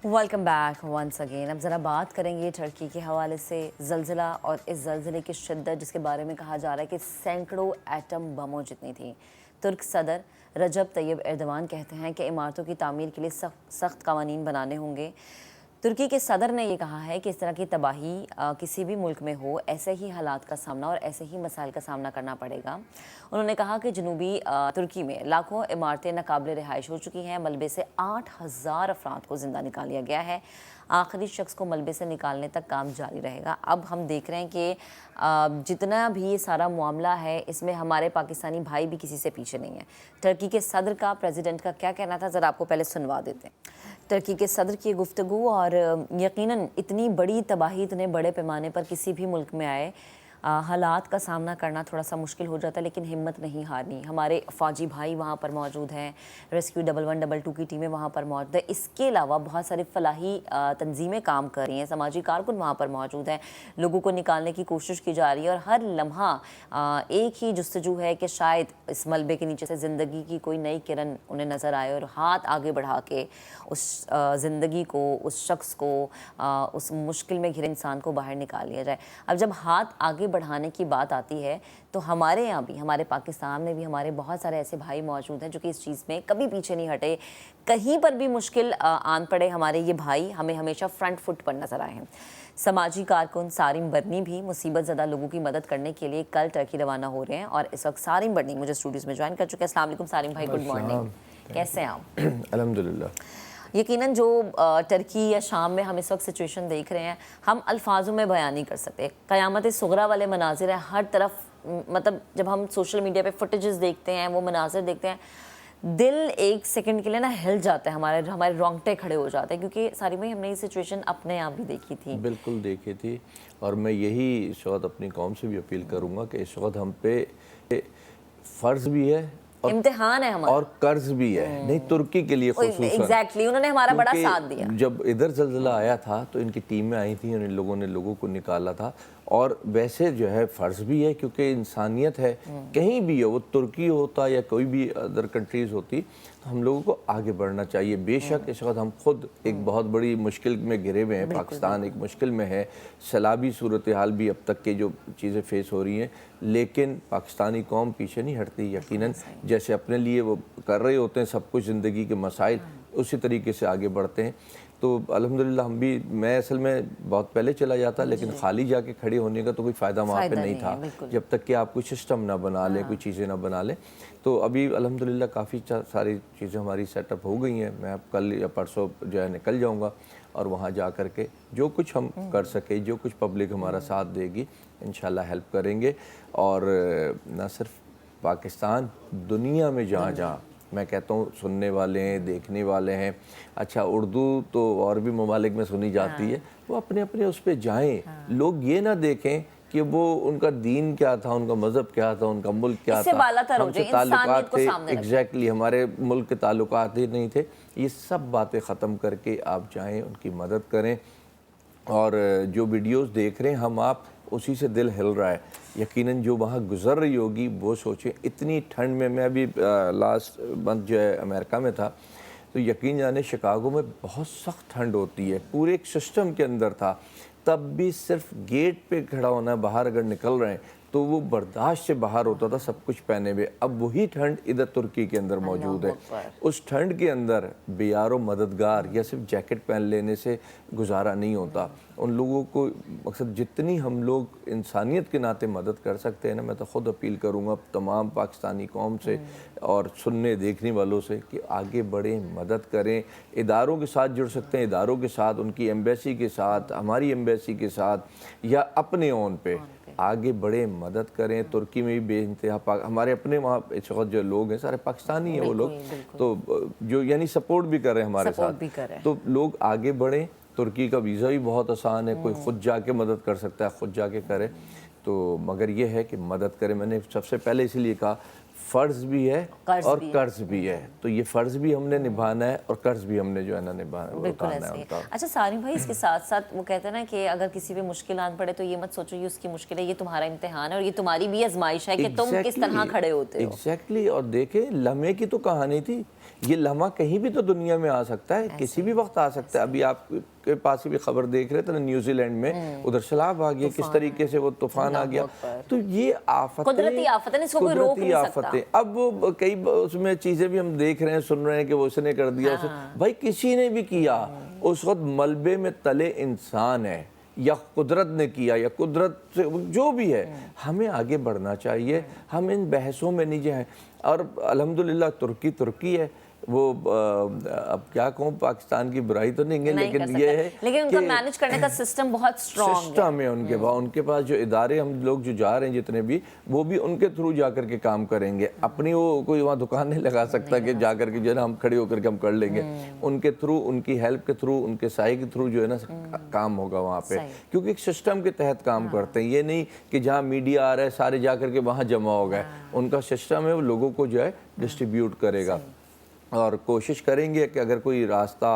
Welcome back once again. अब ज़रा बात करेंगे टर्की के हवाले से ज़लज़ला और इस ज़लज़ले की शिद्दत, जिसके बारे में कहा जा रहा है कि सैकड़ों एटम बमों जितनी थी। तुर्क सदर रजब तैयब एर्दोगान कहते हैं कि इमारतों की तामीर के लिए सख्त कवानीन बनाने होंगे। तुर्की के सदर ने यह कहा है कि इस तरह की तबाही किसी भी मुल्क में हो, ऐसे ही हालात का सामना और ऐसे ही मसाइल का सामना करना पड़ेगा। उन्होंने कहा कि जनूबी तुर्की में लाखों इमारतें नाकाबिल रिहाइश हो चुकी हैं। मलबे से 8,000 अफराद को ज़िंदा निकाल लिया गया है। आखिरी शख्स को मलबे से निकालने तक काम जारी रहेगा। अब हम देख रहे हैं कि जितना भी ये सारा मामला है, इसमें हमारे पाकिस्तानी भाई भी किसी से पीछे नहीं है। टर्की के सदर का, प्रेसिडेंट का क्या कहना था, ज़रा आपको पहले सुनवा देते हैं। टर्की के सदर की गुफ्तगू। और यकीनन इतनी बड़ी तबाही इतने बड़े पैमाने पर किसी भी मुल्क में आए, हालात का सामना करना थोड़ा सा मुश्किल हो जाता है, लेकिन हिम्मत नहीं हारनी। हमारे फ़ौजी भाई वहाँ पर मौजूद हैं, रेस्क्यू 1112 की टीमें वहाँ पर मौजूद है। इसके अलावा बहुत सारी फलाही तंजीमें काम कर रही हैं, समाजी कारकुन वहाँ पर मौजूद हैं, लोगों को निकालने की कोशिश की जा रही है। और हर लम्हा एक ही जुस्तजू है कि शायद इस मलबे के नीचे से ज़िंदगी की कोई नई किरण उन्हें नज़र आए और हाथ आगे बढ़ा के उस ज़िंदगी को, उस शख्स को, उस मुश्किल में घिरे इंसान को बाहर निकाल लिया जाए। अब जब हाथ आगे बढ़ाने की बात आती है तो हमारे यहाँ भी, हमारे पाकिस्तान में भी हमारे बहुत सारे ऐसे भाई मौजूद हैं जो कि इस चीज़ में कभी पीछे नहीं हटे। कहीं पर भी मुश्किल आन पड़े, हमारे ये भाई हमें हमेशा फ्रंट फुट पर नज़र आए हैं। समाजी कारकुन सारिम बरनी भी मुसीबत ज़दा लोगों की मदद करने के लिए कल टर्की रवाना हो रहे हैं और इस वक्त सारिम बरनी मुझे स्टूडियोज़ में ज्वाइन कर चुके हैं। अस्सलाम वालेकुम सारिम भाई, गुड मॉर्निंग, कैसे हैं आप? अल्हम्दुलिल्लाह। यकीनन जो टर्की या शाम में हम इस वक्त सिचुएशन देख रहे हैं, हम अल्फाजों में बयान नहीं कर सकते। क़यामत सुगरा वाले मनाजिर हैं हर तरफ। मतलब जब हम सोशल मीडिया पे फुटेजेस देखते हैं, वो मनाजिर देखते हैं, दिल एक सेकंड के लिए ना हिल जाता है, हमारे रोंगटे खड़े हो जाते हैं, क्योंकि सारी में हमने ये सिचुएशन अपने यहाँ भी देखी थी। बिल्कुल देखी थी। और मैं यही इस वक्त अपनी कौम से भी अपील करूँगा कि इस वक्त हम पे फ़र्ज़ भी है और इम्तिहान है हमारा, और कर्ज भी है। नहीं, तुर्की के लिए खुसूसन। एग्जैक्टली, उन्होंने हमारा बड़ा साथ दिया। जब इधर ज़लज़ला आया था तो इनकी टीमें आई थी और इन लोगों ने लोगों को निकाला था। और वैसे जो है फ़र्ज़ भी है, क्योंकि इंसानियत है, कहीं भी हो, वो तुर्की होता या कोई भी अदर कंट्रीज़ होती, तो हम लोगों को आगे बढ़ना चाहिए। बेशक इस वक्त हम खुद एक बहुत बड़ी मुश्किल में घिरे हुए हैं, पाकिस्तान एक मुश्किल में है, सैलाबी सूरत हाल भी अब तक के जो चीज़ें फेस हो रही हैं, लेकिन पाकिस्तानी कौम पीछे नहीं हटती। यकीनन जैसे अपने लिए वो कर रहे होते हैं सब कुछ, ज़िंदगी के मसाइल, उसी तरीके से आगे बढ़ते हैं। तो अल्हम्दुलिल्लाह हम भी, मैं असल में बहुत पहले चला जाता, लेकिन खाली जाके खड़े होने का तो कोई फ़ायदा वहाँ पे नहीं था, जब तक कि आप कोई सिस्टम ना बना लें, कोई चीज़ें ना बना लें। तो अभी अल्हम्दुलिल्लाह काफ़ी सारी चीज़ें हमारी सेटअप हो गई हैं। मैं अब कल या परसों जो है निकल जाऊँगा और वहाँ जा कर के जो कुछ हम कर सके, जो कुछ पब्लिक हमारा साथ देगी, इंशाल्लाह हेल्प करेंगे। और न सिर्फ पाकिस्तान, दुनिया में जहाँ जहाँ मैं कहता हूँ सुनने वाले हैं, देखने वाले हैं, अच्छा उर्दू तो और भी ममालिक में सुनी जाती है, वो अपने अपने उस पर जाएँ। लोग ये ना देखें कि वो उनका दीन क्या था, उनका मज़हब क्या था, उनका मुल्क क्या था, हमसे ताल्लुकात थे, एग्जैक्टली हमारे मुल्क के ताल्लुकात ही नहीं थे। ये सब बातें ख़त्म करके आप जाएँ, उनकी मदद करें। और जो वीडियोस देख रहे हैं हम आप, उसी से दिल हिल रहा है। यकीनन जो वहाँ गुज़र रही होगी वो सोचें, इतनी ठंड में। मैं अभी लास्ट मंथ जो है अमेरिका में था, तो यकीन जाने शिकागो में बहुत सख्त ठंड होती है, पूरे एक सिस्टम के अंदर था, तब भी सिर्फ गेट पे खड़ा होना, बाहर अगर निकल रहे हैं तो वो बर्दाश्त से बाहर होता था सब कुछ पहने हुए। अब वही ठंड इधर तुर्की के अंदर मौजूद है। उस ठंड के अंदर बेयारो मददगार या सिर्फ जैकेट पहन लेने से गुजारा नहीं होता। उन लोगों को मकसद जितनी हम लोग इंसानियत के नाते मदद कर सकते हैं ना, मैं तो ख़ुद अपील करूँगा तमाम पाकिस्तानी कौम से और सुनने देखने वालों से कि आगे बढ़ें, मदद करें। इदारों के साथ जुड़ सकते हैं, इदारों के साथ, उनकी एम्बेसी के साथ, हमारी एम्बेसी के साथ, या अपने ओन पे आगे बढ़े, मदद करें। तुर्की में भी बेइंतहा हमारे अपने वहाँ इस वक्त जो लोग हैं सारे पाकिस्तानी हैं, वो लोग तो जो यानी सपोर्ट भी कर रहे हैं हमारे साथ। तो लोग आगे बढ़ें। तुर्की का वीज़ा भी बहुत आसान है, कोई ख़ुद जाके मदद कर सकता है, ख़ुद जाके करे। तो मगर ये है कि मदद करें। मैंने सबसे पहले इसीलिए कहा फ़र्ज़ भी है और कर्ज़ भी है, तो ये फ़र्ज़ भी हमने निभाना है और कर्ज़ भी हमने जो है ना उतारना है उनका। अच्छा सारिम भाई, इसके साथ साथ वो कहते हैं ना कि अगर किसी पे मुश्किल आन पड़े तो ये मत सोचो ये उसकी मुश्किल है, ये तुम्हारा इम्तिहान है और ये तुम्हारी भी आजमाइश है कि तुम किस तरह खड़े होते हो। एग्जैक्टली। और देखें, लम्हे की तो कहानी थी, ये लम्हा कहीं भी तो दुनिया में आ सकता है, किसी भी वक्त आ सकता है। अभी आप के पास भी खबर देख रहे थे ना, न्यूजीलैंड में उधर सैलाब आ गया, किस तरीके से वो तूफान आ गया। तो ये आफतें, कुदरती आफतें, इसको कोई रोक नहीं सकता। अब वो कई उसमें चीजें भी हम देख रहे हैं, सुन रहे हैं कि वो उसने कर दिया, भाई किसी ने भी किया, उस वक्त मलबे में तले इंसान है या कुदरत ने किया या कुदरत से जो भी है, हमें आगे बढ़ना चाहिए, हम इन बहसों में नहीं जाएं। और अल्हम्दुलिल्लाह तुर्की है, वो अब क्या कहूँ, पाकिस्तान की बुराई तो नहीं है, लेकिन ये है, लेकिन उनका मैनेज करने का सिस्टम बहुत स्ट्रॉन्ग सिस्टम है उनके पास जो इदारे, हम लोग जो जा रहे हैं जितने भी, वो भी उनके थ्रू जा करके काम करेंगे। अपनी वो कोई वहाँ दुकान नहीं लगा सकता कि जा करके जो है ना हम खड़े होकर के हम कर लेंगे। उनके थ्रू, उनकी हेल्प के थ्रू, उनके साई के थ्रू जो है ना काम होगा वहाँ पे, क्योंकि एक सिस्टम के तहत काम करते हैं। ये नहीं कि जहाँ मीडिया आ रहा है सारे जा करके वहाँ जमा हो गए, उनका सिस्टम है, वो लोगों को जो है डिस्ट्रीब्यूट करेगा। और कोशिश करेंगे कि अगर कोई रास्ता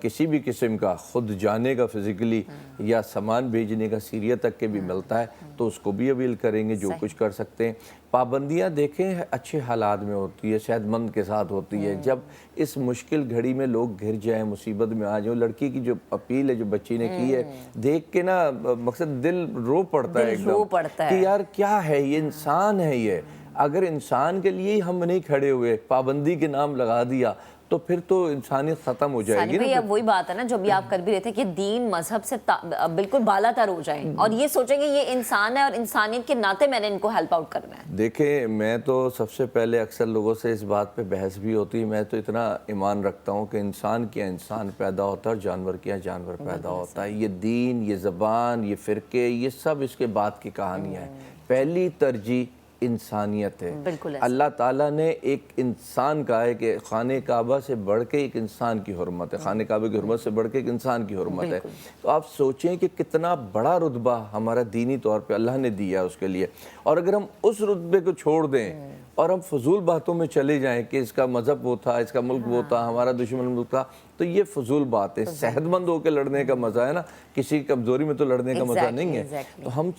किसी भी किस्म का खुद जाने का फिज़िकली या सामान भेजने का सीरिया तक के भी मिलता है तो उसको भी अपील करेंगे, जो कुछ कर सकते हैं। पाबंदियां देखें अच्छे हालात में होती है, सेहतमंद के साथ होती है। जब इस मुश्किल घड़ी में लोग घिर जाएं, मुसीबत में आ जाए, लड़की की जो अपील है जो बच्ची ने की है, देख के ना मकसद दिल रो पड़ता है एकदम कि यार क्या है ये, इंसान है ये। अगर इंसान के लिए ही हम नहीं खड़े हुए, पाबंदी के नाम लगा दिया, तो फिर तो इंसानियत खत्म हो जाएगी ना। अब वही बात है ना जो भी आप कर भी रहे थे कि दीन मजहब से बिल्कुल बालातर हो जाए और ये सोचेंगे ये इंसान है और इंसानियत के नाते मैंने इनको हेल्प आउट करना है। देखें, मैं तो सबसे पहले अक्सर लोगों से इस बात पे बहस भी होती है, मैं तो इतना ईमान रखता हूँ कि इंसान किया इंसान पैदा होता है और जानवर किया जानवर पैदा होता है। ये दीन, ये ज़बान, ये फ़िरके, ये सब इसके बाद की कहानियाँ है। पहली तरजीह इंसानियत है। अल्लाह ताला ने एक इंसान कहा है कि खाने काबा से बढ़ के एक इंसान की हुर्मत है, खाने काबे की हुर्मत से बढ़ के एक इंसान की हुर्मत है। तो आप सोचें कि कितना बड़ा रुतबा हमारा दीनी तौर पे अल्लाह ने दिया है उसके लिए। और अगर हम उस रुतबे को छोड़ दें और हम फजूल बातों में चले जाएं कि इसका मज़हब वो था, इसका मुल्क वो था, हमारा दुश्मन मुल्क था, तो ये फजूल बात है। सेहतमंद होकर लड़ने का मज़ा है ना, किसी कमज़ोरी में तो लड़ने का मज़ा नहीं है। तो हम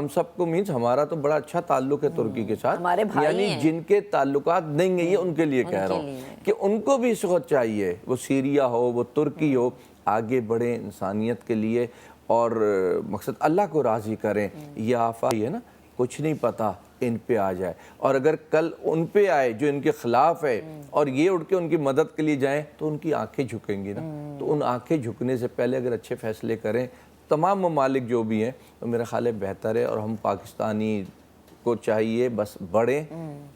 सबको मीन्स हमारा तो बड़ा अच्छा ताल्लुक है तुर्की के साथ, यानी जिनके ताल्लुकात नहीं है ये उनके लिए कह रहा हूँ कि उनको भी इस वक्त चाहिए, वो सीरिया हो, वो तुर्की हो, आगे बढ़े इंसानियत के लिए और मकसद अल्लाह को राज़ी करें। ये आफा है ना, कुछ नहीं पता इन पे आ जाए, और अगर कल उन पे आए जो इनके खिलाफ है और ये उठ के उनकी मदद के लिए जाएं तो उनकी आंखें झुकेंगी ना। तो उन आंखें झुकने से पहले अगर अच्छे फैसले करें तमाम ममालिक जो भी हैं, तो मेरा ख्याल है बेहतर है। और हम पाकिस्तानी को चाहिए बस बढ़ें,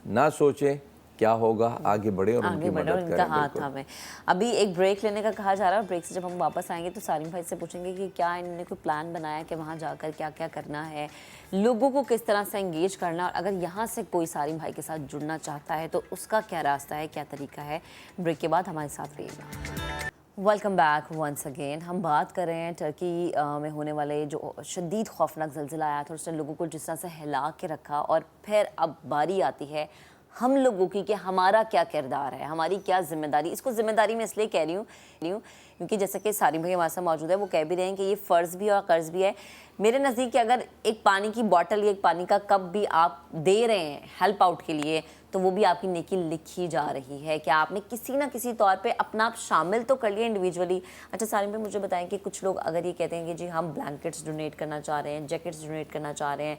ना सोचें क्या होगा, आगे बढ़े और उनकी मदद करें। इनका हाथ हमें अभी एक ब्रेक लेने का कहा जा रहा है, ब्रेक से जब हम वापस आएंगे तो सारिम भाई से पूछेंगे कि क्या इन्होंने कोई प्लान बनाया कि वहाँ जाकर क्या क्या करना है, लोगों को किस तरह से एंगेज करना, और अगर यहाँ से कोई सारिम भाई के साथ जुड़ना चाहता है तो उसका क्या रास्ता है, क्या तरीका है। ब्रेक के बाद हमारे साथ रहिएगा। Welcome back once again. हम बात कर रहे हैं टर्की में होने वाले जो शदीद खौफनाक ज़लज़ला आया था, उसने लोगों को जिस तरह से हिला के रखा, और फिर अब बारी आती है हम लोगों की कि हमारा क्या किरदार है, हमारी क्या जिम्मेदारी। इसको जिम्मेदारी मैं इसलिए कह रही हूँ क्योंकि जैसे कि सारिम भाई हमारे साथ मौजूद है, वो कह भी रहे हैं कि ये फ़र्ज़ भी और कर्ज़ भी है। मेरे नज़दीक अगर एक पानी की बॉटल या एक पानी का कप भी आप दे रहे हैं हेल्प आउट के लिए, तो वो भी आपकी नेकी लिखी जा रही है कि आपने किसी ना किसी तौर पे अपना आप शामिल तो कर लिया इंडिविजुअली। अच्छा सारिम भाई, मुझे बताएं कि कुछ लोग अगर ये कहते हैं कि जी हम ब्लैंकेट्स डोनेट करना चाह रहे हैं, जैकेट्स डोनेट करना चाह रहे हैं,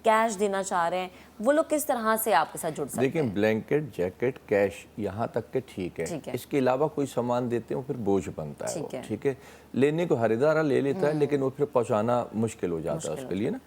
कैश देना चाह रहे हैं, वो लोग किस तरह से आपके साथ जुड़ सकते हैं? देखिए, ब्लैंकेट, जैकेट, कैश यहाँ तक के ठीक है। इसके अलावा कोई सामान देते हो फिर बोझ बनता है, ठीक है। लेने को हर इदारा ले लेता है, लेकिन वो फिर पहुँचाना मुश्किल हो जाता है उसके लिए ना।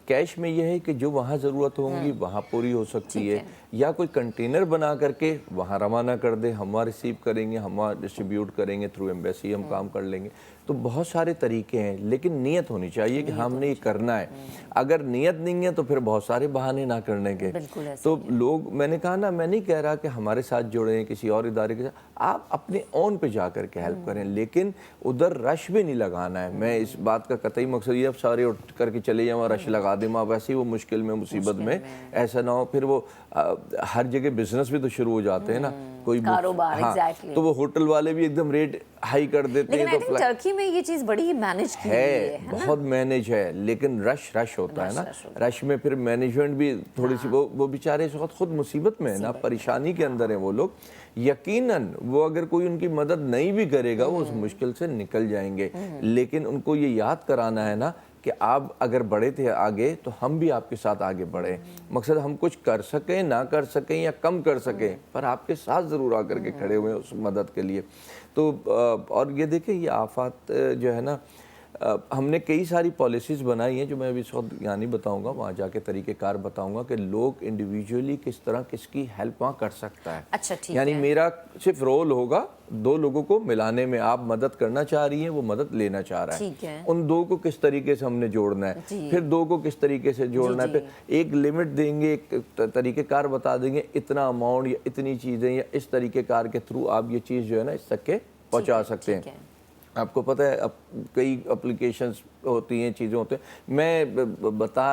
कैश में यह है कि जो वहाँ ज़रूरत होंगी वहाँ पूरी हो सकती है, या कोई कंटेनर बना करके वहाँ रवाना कर दे, हम वहाँ रिसीव करेंगे, हम वहाँ डिस्ट्रीब्यूट करेंगे, थ्रू एम्बेसी हम काम कर लेंगे। तो बहुत सारे तरीके हैं, लेकिन नीयत होनी चाहिए कि हमने ये करना है। अगर नीयत नहीं है तो फिर बहुत सारे बहाने ना करने के। तो लोग, मैंने कहा ना, मैं नहीं कह रहा कि हमारे साथ जुड़े किसी और इदारे के साथ, आप अपने ओन पे जा कर के हेल्प करें, लेकिन उधर रश भी नहीं लगाना है। मैं इस बात का कतई मकसद ये अब सारे उठ करके चले जाएं और रश लगा खादिम, आप वैसे ही वो मुश्किल में मुसीबत में ऐसा ना हो फिर वो हर जगह बिजनेस भी तो शुरू हो जाते हैं ना, कोई कारोबार, हाँ, exactly. तो वो होटल वाले भी एकदम रेट हाई कर देते लेकिन हैं। आई थिंक टर्की में ये चीज़ बड़ी मैनेज की हुई है ना? बहुत मैनेज है, लेकिन रश होता है ना, रश में फिर मैनेजमेंट भी थोड़ी सी वो बेचारे इस वक्त खुद मुसीबत में है ना, परेशानी के अंदर है वो लोग। यकीनन वो अगर कोई उनकी मदद नहीं भी करेगा वो उस मुश्किल से निकल जाएंगे, लेकिन उनको ये याद कराना है ना कि आप अगर बढ़े थे आगे तो हम भी आपके साथ आगे बढ़े। मकसद हम कुछ कर सकें ना कर सकें या कम कर सकें, पर आपके साथ ज़रूर आकर के खड़े हुए हैं उस मदद के लिए। तो और ये देखें ये आफत जो है ना, हमने कई सारी पॉलिसीज़ बनाई हैं जो मैं अभी इस वक्त यहाँ नहीं बताऊँगा, वहाँ जाके तरीक़ेकार बताऊँगा कि लोग इंडिविजुअली किस तरह किसकी हेल्प वहाँ कर सकता है। अच्छा, ठीक यानी है। मेरा सिर्फ रोल होगा दो लोगों को मिलाने में, आप मदद करना चाह रही हैं, वो मदद लेना चाह रहा ठीक है। उन दो को किस तरीके से हमने जोड़ना है, फिर दो को किस तरीके से जोड़ना है, फिर एक लिमिट देंगे, एक तरीक़ेकार बता देंगे, इतना अमाउंट या इतनी चीज़ें या इस तरीक़ेकार के थ्रू आप ये चीज़ जो है ना इस तक के पहुँचा सकते हैं। आपको पता है अब कई एप्लीकेशंस होती हैं, चीज़ें होते हैं, मैं बता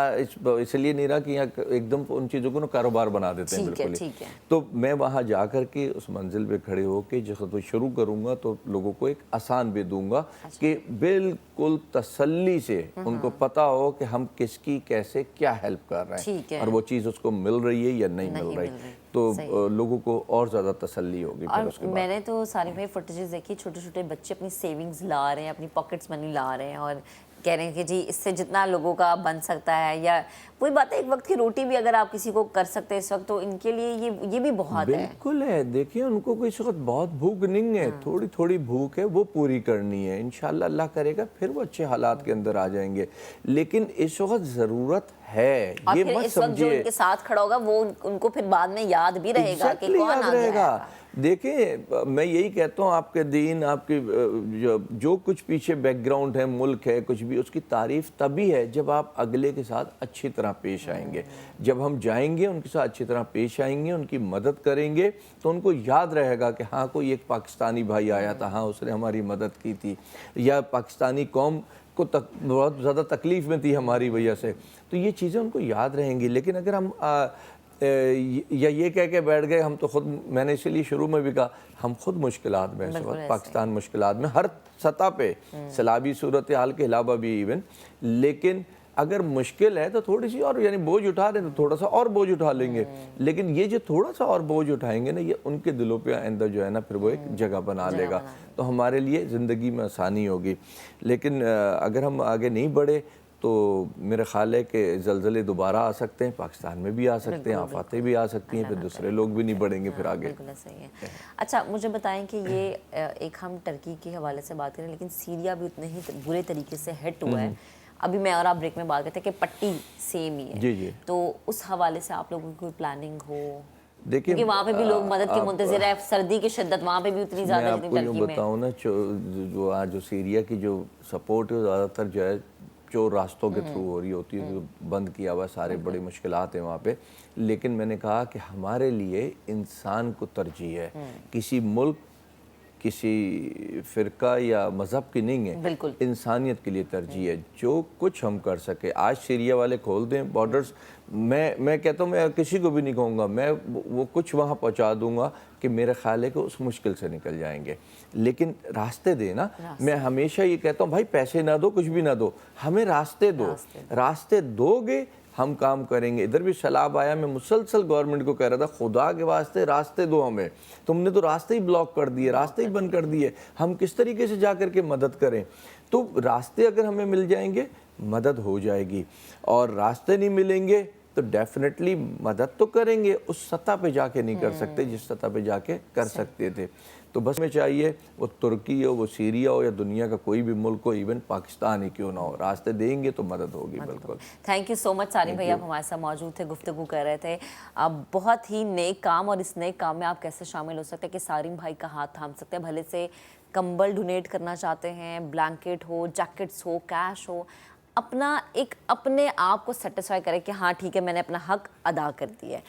इसलिए नहीं रहा कि यहाँ एकदम उन चीज़ों को ना कारोबार बना देते हैं बिल्कुल ही। तो मैं वहाँ जा कर के उस मंजिल पे खड़े हो के जब तो शुरू करूँगा तो लोगों को एक आसान भी दूंगा कि बिल्कुल तसल्ली से उनको पता हो कि हम किसकी कैसे क्या हेल्प कर रहे हैं और वो चीज़ उसको मिल रही है या नहीं मिल रही, तो लोगों को और ज़्यादा तसल्ली होगी। और मैंने तो सारी भाई फुटेजेस देखी, छोटे छोटे बच्चे अपनी सेविंग्स ला रहे हैं, अपनी पॉकेट्स मनी ला रहे हैं और कह रहे हैं कि जी इससे जितना लोगों का बन सकता है, या वही बात है एक वक्त की रोटी भी अगर आप किसी को कर सकते हैं इस वक्त तो इनके लिए ये भी बहुत है। बिल्कुल है, देखिए उनको कोई इस वक्त बहुत भूख नहीं है, थोड़ी थोड़ी भूख है, वो पूरी करनी है, इंशाल्लाह अल्लाह करेगा फिर वो अच्छे हालात के अंदर आ जाएंगे। लेकिन इस वक्त ज़रूरत है, ये मत समझिए जो उनके साथ खड़ा होगा वो उनको फिर बाद में याद भी रहेगा कि कौन आ गया। देखिए मैं यही कहता हूँ, आपके दीन आपकी जो कुछ पीछे बैकग्राउंड है, मुल्क है, कुछ भी, उसकी तारीफ़ तभी है जब आप अगले के साथ अच्छी तरह पेश आएंगे। जब हम जाएंगे उनके साथ अच्छी तरह पेश आएंगे, उनकी मदद करेंगे तो उनको याद रहेगा कि हाँ कोई एक पाकिस्तानी भाई आया था, हाँ उसने हमारी मदद की थी, या पाकिस्तानी कौम को बहुत ज़्यादा तकलीफ़ में थी हमारी वजह से, तो ये चीज़ें उनको याद रहेंगी। लेकिन अगर हम या ये कह के बैठ गए हम तो खुद, मैंने इसीलिए शुरू में भी कहा हम खुद मुश्किलात में इस वक्त, पाकिस्तान मुश्किलात में हर सतह पे, सैलाबी सूरत हाल के अलावा भी इवन, लेकिन अगर मुश्किल है तो थोड़ी सी और, यानी बोझ उठा रहे हैं तो थोड़ा सा और बोझ उठा लेंगे, लेकिन ये जो थोड़ा सा और बोझ उठाएंगे ना ये उनके दिलों पे अंदर जो है ना फिर वो एक जगह बना लेगा, तो हमारे लिए ज़िंदगी में आसानी होगी। लेकिन अगर हम आगे नहीं बढ़े तो मेरा ख्याल है कि ज़लज़ले दोबारा आ सकते हैं, पाकिस्तान में भी आ सकते हैं, आफतें भी आ सकती हैं, फिर दूसरे लोग भी नहीं बढ़ेंगे फिर आगे। बिल्कुल सही है। अच्छा मुझे बताएं कि ये एक हम टर्की के हवाले से बात करें, लेकिन सीरिया भी उतने ही बुरे तरीके से हिट हुआ है। अभी मैं और आप ब्रेक में बात करते हैं कि पट्टी सेम ही है, जी, तो उस हवाले से आप लोगों की कोई प्लानिंग हो? देखिए क्योंकि वहाँ पे भी लोग मदद के मुंतज़िर है, सर्दी की शिद्दत वहाँ पे भी उतनी ज़्यादा जितनी टर्की में। मैं आपको बताऊँ ना, जो सीरिया की जो सपोर्ट है ज़्यादातर जो है जो रास्तों के थ्रू हो रही होती है, जो बंद किया हुआ, सारे बड़ी मुश्किलात हैं वहाँ पे। लेकिन मैंने कहा कि हमारे लिए इंसान को तरजीह है, किसी मुल्क किसी फ़िरका या मज़हब की नहीं है, इंसानियत के लिए तरजीह है। जो कुछ हम कर सके, आज सीरिया वाले खोल दें बॉर्डर्स, मैं कहता हूँ, मैं किसी को भी नहीं कहूँगा, मैं वो कुछ वहाँ पहुँचा दूँगा कि मेरा ख्याल है कि उस मुश्किल से निकल जाएंगे। लेकिन रास्ते देना, मैं हमेशा ये कहता हूँ भाई पैसे ना दो, कुछ भी ना दो, हमें रास्ते दो, रास्ते दोगे हम काम करेंगे। इधर भी सैलाब आया, मैं मुसलसल गवर्नमेंट को कह रहा था खुदा के वास्ते रास्ते दो हमें, तुमने तो रास्ते ही ब्लॉक कर दिए, रास्ते ही बंद कर दिए, हम किस तरीके से जा कर के मदद करें। तो रास्ते अगर हमें मिल जाएंगे मदद हो जाएगी, और रास्ते नहीं मिलेंगे तो डेफिनेटली मदद तो करेंगे, उस सतह पे जाके नहीं कर सकते जिस सतह पे जाके कर सकते थे। तो बस में चाहिए वो तुर्की हो, वो सीरिया हो, या दुनिया का कोई भी मुल्क हो, इवन पाकिस्तान ही क्यों ना हो, रास्ते देंगे तो मदद होगी। बिल्कुल। Thank you so much Sarim भाई, आप हमारे साथ मौजूद थे, गुफ्तगू कर रहे थे। अब बहुत ही नेक काम, और इस नेक काम में आप कैसे शामिल हो सकते हैं कि सारिम भाई का हाथ थाम सकते हैं। भले से कंबल डोनेट करना चाहते हैं, ब्लैंकेट हो, जैकेट्स हो, कैश हो, अपना एक अपने आप को सेटिस्फाई करें कि हाँ ठीक है मैंने अपना हक अदा कर दिया है।